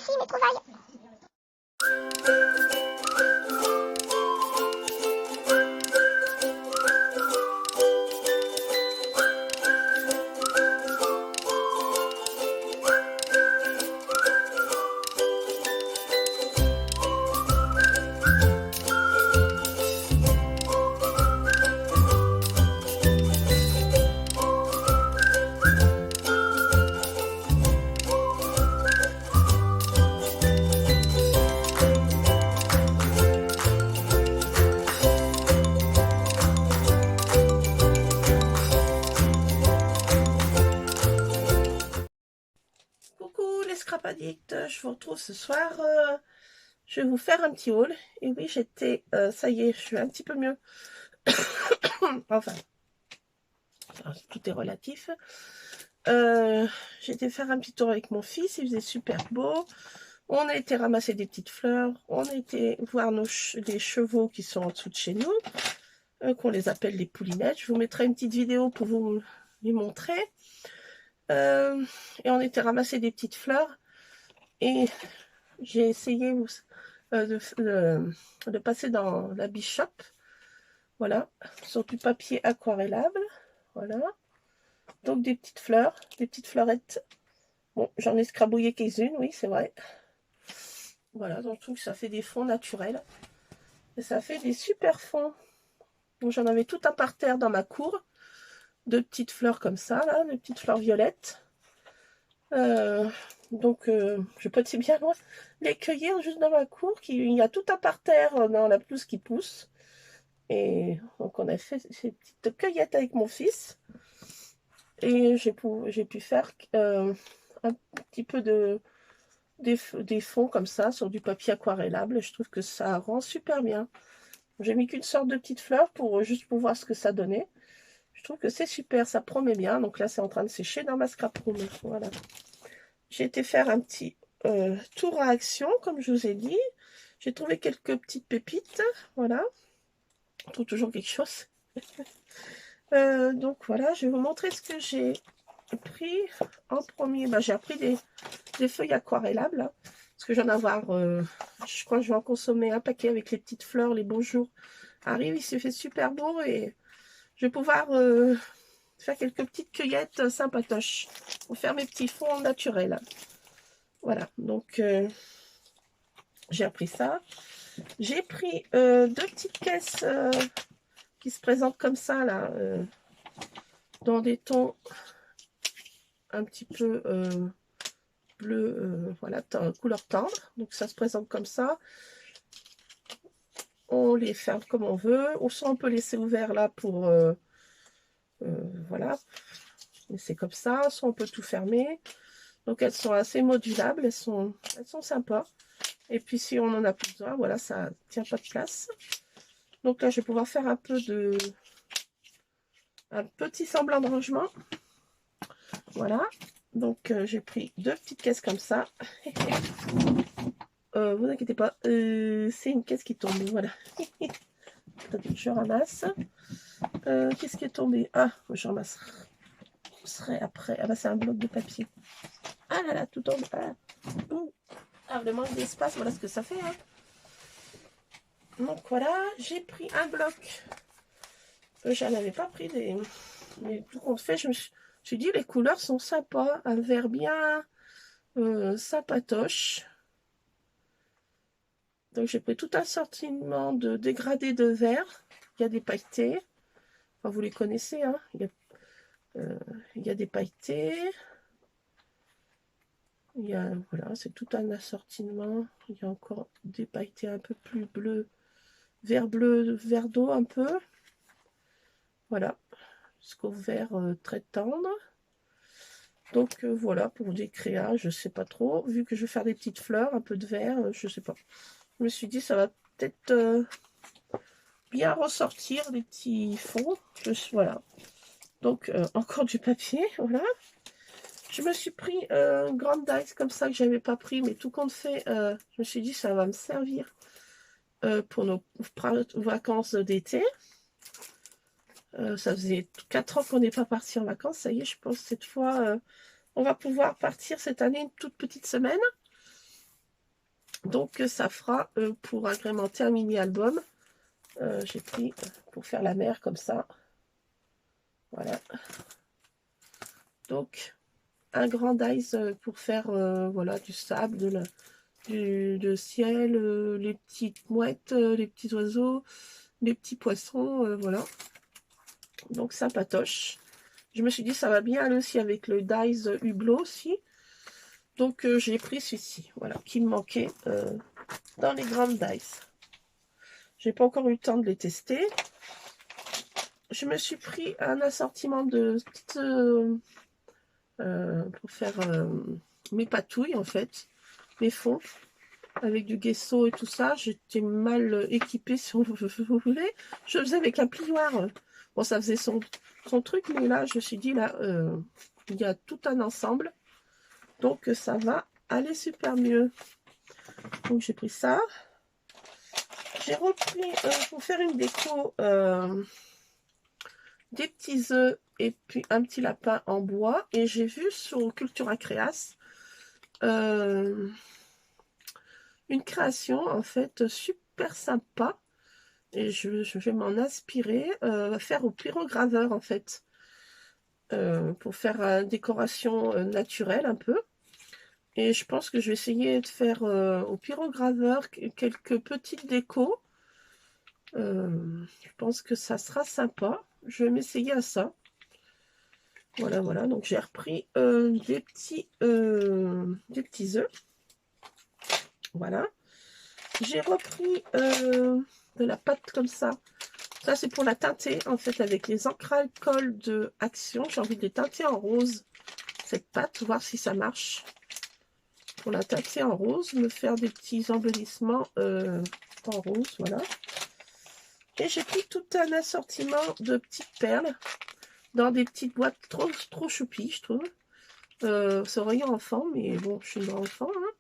Voici mes trouvailles. Coucou les scrap addicts, je vous retrouve ce soir. Je vais vous faire un petit haul. Et oui, ça y est, je suis un petit peu mieux. Enfin, tout est relatif. J'ai été faire un petit tour avec mon fils, il faisait super beau. On a été ramasser des petites fleurs. On a été voir des chevaux qui sont en dessous de chez nous, qu'on les appelle les poulinettes. Je vous mettrai une petite vidéo pour vous les montrer. Et on était ramasser des petites fleurs. Et j'ai essayé de passer dans la Bishop. Voilà, sur du papier aquarellable. Voilà. Donc des petites fleurs, des petites fleurettes. Bon, j'en ai scrabouillé quelques-unes, oui, c'est vrai. Voilà, donc je trouve que ça fait des fonds naturels. Et ça fait des super fonds. Donc j'en avais tout un parterre dans ma cour. De petites fleurs comme ça, là, des petites fleurs violettes. Donc je peux être bien loin les cueillir juste dans ma cour. Il y a tout un parterre dans la pelouse qui pousse. Et donc on a fait ces petites cueillettes avec mon fils. Et j'ai pu faire un petit peu des fonds comme ça sur du papier aquarellable. Je trouve que ça rend super bien. J'ai mis qu'une sorte de petite fleur juste pour voir ce que ça donnait. Je trouve que c'est super, ça promet bien. Donc là, c'est en train de sécher dans ma scrap room. Voilà. J'ai été faire un petit tour à Action, comme je vous ai dit. J'ai trouvé quelques petites pépites. Voilà. On trouve toujours quelque chose. Donc voilà, je vais vous montrer ce que j'ai pris en premier. J'ai pris des feuilles aquarellables. Là, parce que j'en ai avoir, je crois que je vais en consommer un paquet avec les petites fleurs. Les beaux jours arrivent, il s'est fait super beau et je vais pouvoir faire quelques petites cueillettes sympatoches pour faire mes petits fonds naturels. Voilà, donc j'ai appris ça. J'ai pris deux petites caisses qui se présentent comme ça, là, dans des tons un petit peu bleu, voilà, couleur tendre. Donc ça se présente comme ça. On les ferme comme on veut. Ou soit on peut laisser ouvert là pour... voilà. C'est comme ça. Soit on peut tout fermer. Donc elles sont assez modulables. Elles sont sympas. Et puis si on en a plus besoin, voilà, ça tient pas de place. Donc là, je vais pouvoir faire un petit semblant de rangement. Voilà. Donc j'ai pris deux petites caisses comme ça. Vous inquiétez pas, c'est une caisse qui tombe. Voilà. Attendez, je ramasse. Qu'est-ce qui est tombé? Ah, je ramasserai après. Ah bah c'est un bloc de papier. Ah là là, tout tombe. Ah, le manque d'espace, voilà ce que ça fait. Hein. Donc voilà, j'ai pris un bloc. J'en avais pas pris des... Mais tout compte fait, je me suis dit, les couleurs sont sympas. Un vert bien sympatoche. Donc j'ai pris tout un assortiment de dégradés de vert. Il y a des pailletés. Enfin, vous les connaissez, hein. Il y a des pailletés. Voilà, c'est tout un assortiment. Il y a encore des pailletés un peu plus bleu, vert d'eau un peu. Voilà, jusqu'au vert très tendre. Donc voilà, pour des créas, je sais pas trop. Vu que je vais faire des petites fleurs, un peu de vert, je sais pas. Je me suis dit, ça va peut-être bien ressortir des petits fonds. Voilà. Donc encore du papier, voilà. Je me suis pris une grande dice comme ça que j'avais pas pris, mais tout compte fait, je me suis dit ça va me servir pour nos vacances d'été. Ça faisait 4 ans qu'on n'est pas parti en vacances, ça y est, je pense cette fois on va pouvoir partir cette année une toute petite semaine. Donc ça fera pour agrémenter un mini-album. J'ai pris pour faire la mer comme ça. Voilà. Donc un grand dice pour faire voilà, du sable, du ciel, les petites mouettes, les petits oiseaux, les petits poissons, voilà. Donc ça patoche. Je me suis dit ça va bien aller aussi avec le dice Hublot aussi. Donc j'ai pris celui-ci, voilà, qui me manquait dans les grandes dice. J'ai pas encore eu le temps de les tester. Je me suis pris un assortiment de petites pour faire mes patouilles en fait, mes fonds avec du gesso et tout ça. J'étais mal équipée si vous voulez. Je faisais avec un plioir. Bon, ça faisait son truc, mais là je me suis dit là il y a tout un ensemble, donc ça va aller super mieux. Donc j'ai pris ça. J'ai repris pour faire une déco des petits œufs et puis un petit lapin en bois. Et j'ai vu sur Cultura Créas une création en fait super sympa. Et je vais m'en inspirer, faire au pyrograveur en fait. Pour faire une décoration naturelle un peu. Et je pense que je vais essayer de faire au pyrograveur quelques petites décos. Je pense que ça sera sympa. Je vais m'essayer à ça. Voilà, voilà. Donc j'ai repris des petits œufs. Voilà. J'ai repris de la pâte comme ça. Ça c'est pour la teinter en fait avec les encres alcool de Action. J'ai envie de les teinter en rose. Cette pâte, voir si ça marche. Pour la teinter en rose, me faire des petits embellissements en rose, voilà. Et j'ai pris tout un assortiment de petites perles dans des petites boîtes trop choupies, je trouve. C'est rien enfant, mais bon, je suis une grande enfant, hein.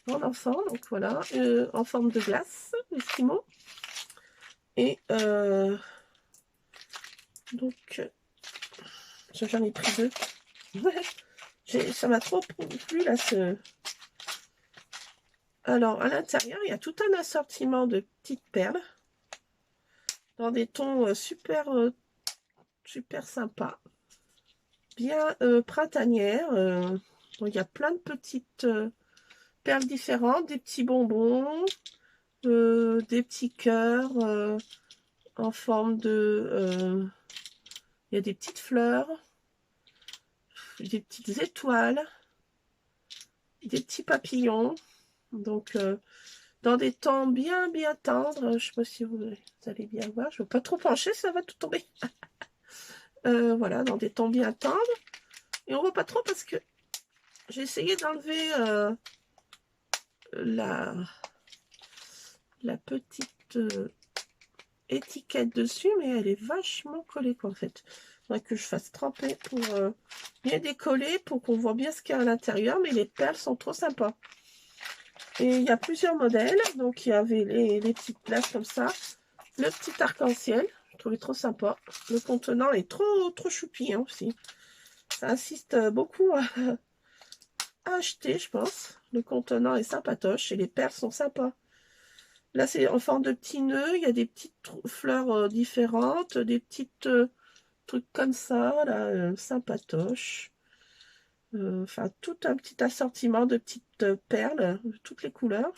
Grande enfant, donc voilà, en forme de glace, Esquimau. Et donc, j'en ai pris deux. Ça m'a trop plu là. Alors, à l'intérieur, il y a tout un assortiment de petites perles dans des tons super sympas, bien printanières. Donc, il y a plein de petites perles différentes, des petits bonbons, des petits cœurs en forme de... il y a des petites fleurs, des petites étoiles, des petits papillons. Donc, dans des tons bien tendres. Je ne sais pas si vous allez bien voir. Je ne veux pas trop pencher, ça va tout tomber. Voilà, dans des tons bien tendres. Et on ne voit pas trop parce que j'ai essayé d'enlever la petite étiquette dessus, mais elle est vachement collée quoi, en fait. Il faudrait que je fasse tremper pour bien décoller, pour qu'on voit bien ce qu'il y a à l'intérieur, mais les perles sont trop sympas. Et il y a plusieurs modèles. Donc il y avait les petites plaques comme ça, le petit arc-en-ciel, je trouvais trop sympa. Le contenant est trop choupi hein, aussi. Ça insiste beaucoup à acheter, je pense. Le contenant est sympatoche et les perles sont sympas. Là, c'est en forme de petits nœuds. Il y a des petites fleurs différentes, des petites trucs comme ça, là, sympatoches. Enfin, tout un petit assortiment de petites perles, de toutes les couleurs.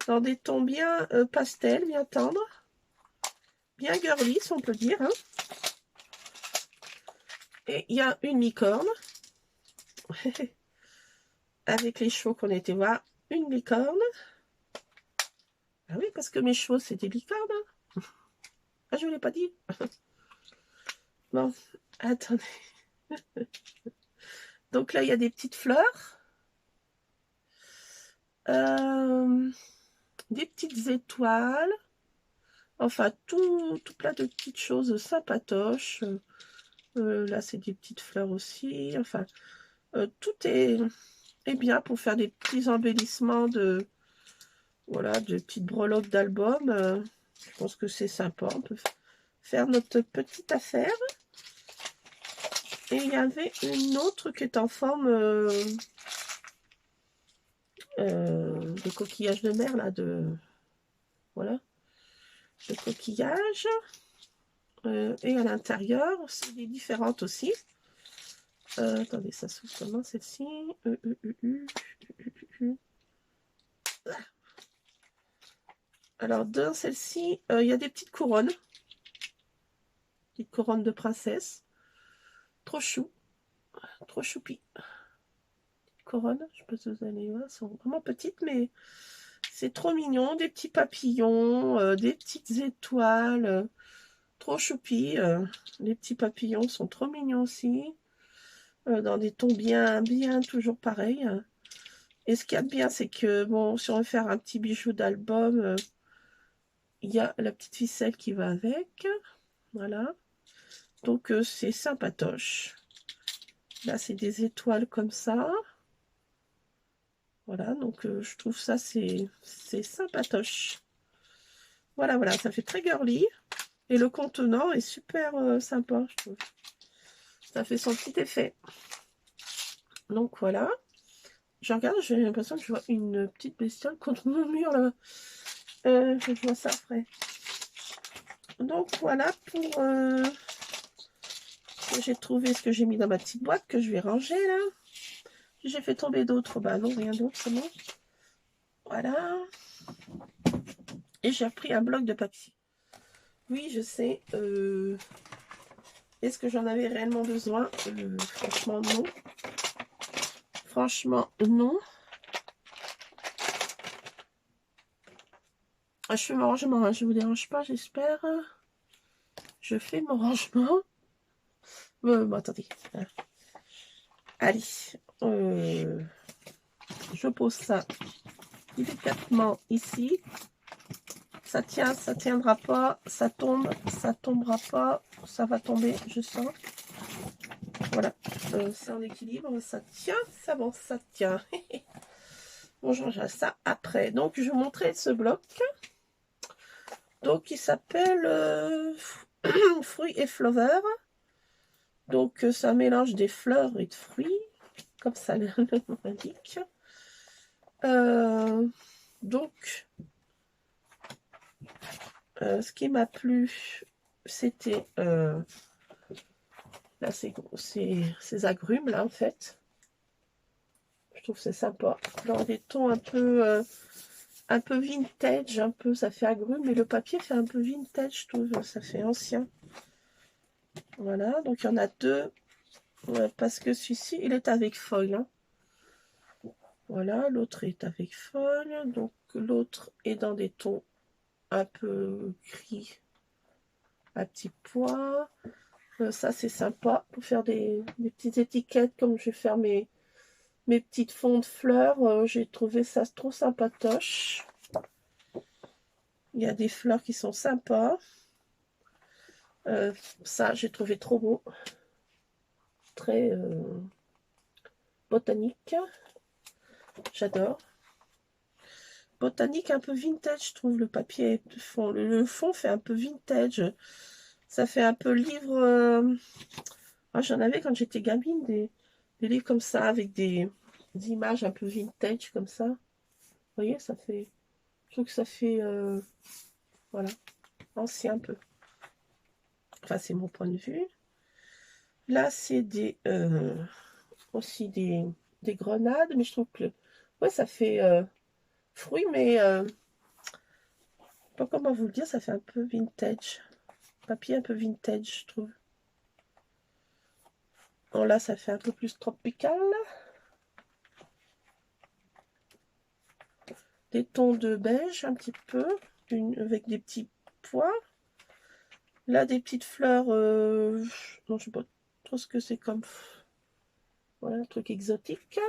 Dans des tons bien pastel, bien tendres. Bien girly, si on peut dire. Hein. Et il y a une licorne. Avec les chevaux qu'on était voir. Une licorne. Ah oui, parce que mes chevaux, c'est des licornes. Hein. Ah, je ne vous l'ai pas dit. Bon, attendez. Donc là, il y a des petites fleurs. Des petites étoiles. Enfin, tout plein de petites choses sympatoches. Là, c'est des petites fleurs aussi. Enfin, tout est bien pour faire des petits embellissements de... Voilà, de petites breloques d'album. Je pense que c'est sympa. On peut faire notre petite affaire. Et il y avait une autre qui est en forme des coquillages de mer, là, voilà, de coquillages. Et à l'intérieur, c'est des différentes aussi. Attendez, ça s'ouvre comment celle-ci? Alors, dans celle-ci, il y a des petites couronnes. Petites couronnes de princesse. Trop chou. Trop choupi. Petites couronnes, je sais pas si vous allez voir, elles sont vraiment petites, mais c'est trop mignon. Des petits papillons, des petites étoiles. Trop choupi. Les petits papillons sont trop mignons aussi. Dans des tons bien toujours pareils. Et ce qu'il y a de bien, c'est que, bon, si on veut faire un petit bijou d'album, il y a la petite ficelle qui va avec. Voilà. Donc, c'est sympatoche. Là, c'est des étoiles comme ça. Voilà, donc je trouve ça, c'est sympatoche. Voilà, voilà, ça fait très girly. Et le contenant est super sympa, je trouve. Ça fait son petit effet. Donc, voilà. Je regarde, j'ai l'impression que je vois une petite bestiole contre mon mur, là. Je vois ça après. Donc, voilà pour... j'ai trouvé ce que j'ai mis dans ma petite boîte que je vais ranger, là. J'ai fait tomber d'autres. Bah non, rien d'autre, c'est bon. Voilà. Et j'ai repris un bloc de papier. Oui, je sais. Est-ce que j'en avais réellement besoin? Franchement, non. Franchement, non. Ah, je fais mon rangement, hein. Je ne vous dérange pas, j'espère. Je fais mon rangement. Bon, attendez. Allez. Je pose ça délicatement ici. Ça tient, ça tiendra pas. Ça tombe, ça tombera pas. Ça va tomber, je sens. Voilà. C'est en équilibre. Ça tient. Ça bon, ça tient. Bon, je rangerai ça après. Donc, je vais vous montrer ce bloc. Donc, il s'appelle Fruits et Flowers. Donc, c'est un mélange des fleurs et de fruits, comme ça le nom indique. Donc, ce qui m'a plu, c'était là, ces agrumes, là, en fait. Je trouve que c'est sympa. Dans des tons un peu vintage, un peu, ça fait agrumes, mais le papier fait un peu vintage, je trouve, ça fait ancien. Voilà, donc il y en a deux, parce que celui-ci, il est avec foil. Hein. Voilà, l'autre est avec foil, donc l'autre est dans des tons un peu gris à petits pois. Ça, c'est sympa pour faire des petites étiquettes, comme je vais faire mes petites fonds de fleurs. J'ai trouvé ça trop sympatoche. Il y a des fleurs qui sont sympas. Ça, j'ai trouvé trop beau. Très botanique. J'adore. Botanique un peu vintage, je trouve. Le papier, le fond fait un peu vintage. Ça fait un peu livre. J'en avais quand j'étais gamine, des livres comme ça, avec des images un peu vintage comme ça. Vous voyez, ça fait. Je trouve que ça fait. Voilà. Ancien un peu. Enfin, c'est mon point de vue. Là, c'est aussi des grenades, mais je trouve que. Ouais, ça fait fruits, mais. Pas comment vous le dire, ça fait un peu vintage. Papier un peu vintage, je trouve. Bon, là, ça fait un peu plus tropical. Des tons de beige, un petit peu, avec des petits pois. Là, des petites fleurs. Non, je sais pas trop ce que c'est comme. Voilà, un truc exotique.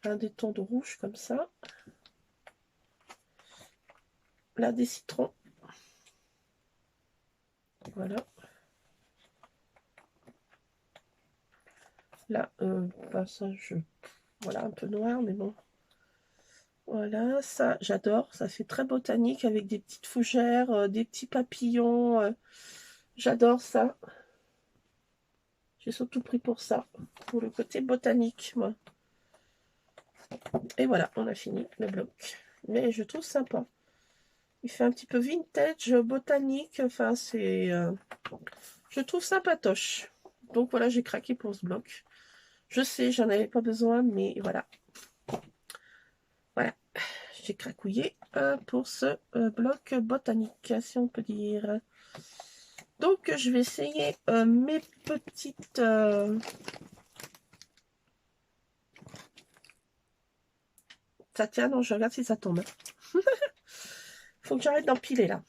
Des tons de rouge comme ça. Là, des citrons. Voilà. Là, ça, voilà, un peu noir, mais bon. Voilà, ça, j'adore. Ça fait très botanique avec des petites fougères, des petits papillons. J'adore ça. J'ai surtout pris pour ça, pour le côté botanique, moi. Et voilà, on a fini le bloc. Mais je trouve sympa. Il fait un petit peu vintage, botanique. Enfin, c'est... je trouve sympatoche. Donc voilà, j'ai craqué pour ce bloc. Je sais, j'en avais pas besoin, mais voilà. Voilà, j'ai cracouillé pour ce bloc botanique, si on peut dire. Donc, je vais essayer mes petites... Ça tient, non, je regarde si ça tombe. Faut que j'arrête d'empiler, là.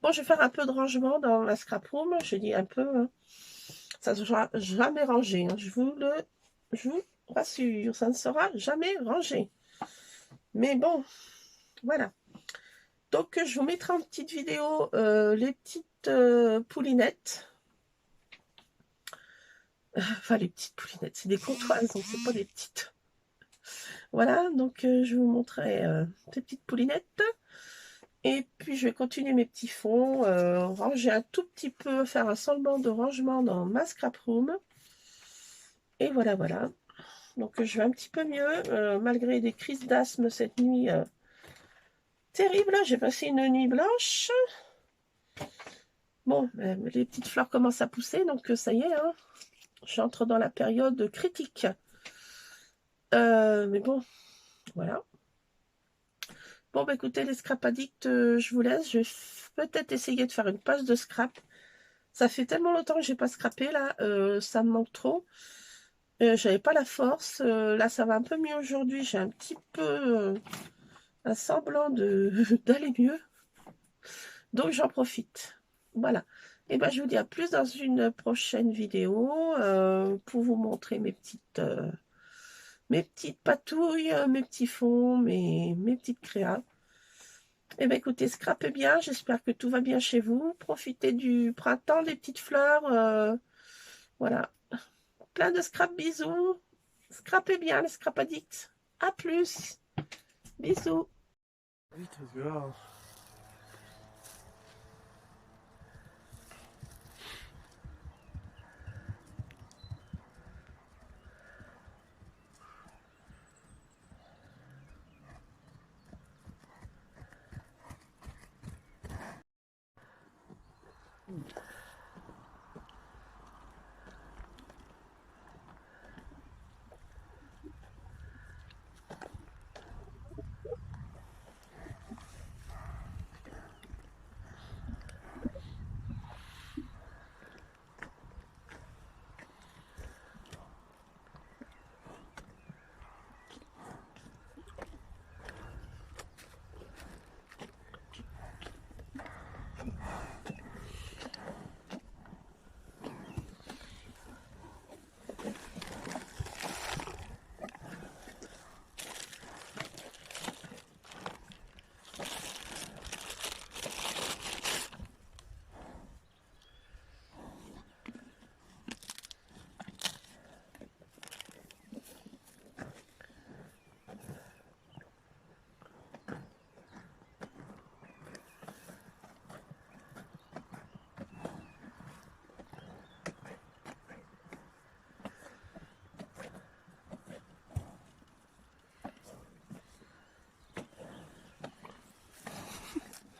Bon, je vais faire un peu de rangement dans la scrap room. Je dis un peu. Hein. Ça ne sera jamais rangé. Hein. Je vous rassure. Ça ne sera jamais rangé. Mais bon, voilà. Donc, je vous mettrai en petite vidéo les petites poulinettes. Enfin, les petites poulinettes, c'est des comptoises, donc c'est pas des petites. Voilà, donc je vous montrerai ces petites poulinettes. Et puis, je vais continuer mes petits fonds, ranger un tout petit peu, faire un semblant de rangement dans ma scrap room. Et voilà, voilà. Donc, je vais un petit peu mieux, malgré des crises d'asthme cette nuit terrible. J'ai passé une nuit blanche. Bon, les petites fleurs commencent à pousser, donc ça y est, hein, j'entre dans la période critique. Mais bon, voilà. Bon, bah écoutez, les scrap addicts, je vous laisse. Je vais peut-être essayer de faire une page de scrap. Ça fait tellement longtemps que j'ai pas scrappé, là, ça me manque trop. J'avais pas la force. Là, ça va un peu mieux aujourd'hui. J'ai un petit peu un semblant d'aller mieux. Donc, j'en profite. Voilà. Et ben, je vous dis à plus dans une prochaine vidéo pour vous montrer mes petites patouilles, mes petits fonds, mes petites créas. Eh bien, écoutez, scrapez bien. J'espère que tout va bien chez vous. Profitez du printemps, des petites fleurs. Voilà. Plein de scrap, bisous. Scrapez bien, les scrap addicts. À plus. Bisous.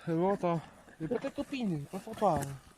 C'est bon, attends. C'est pour ta copine, pas pour toi. Hein.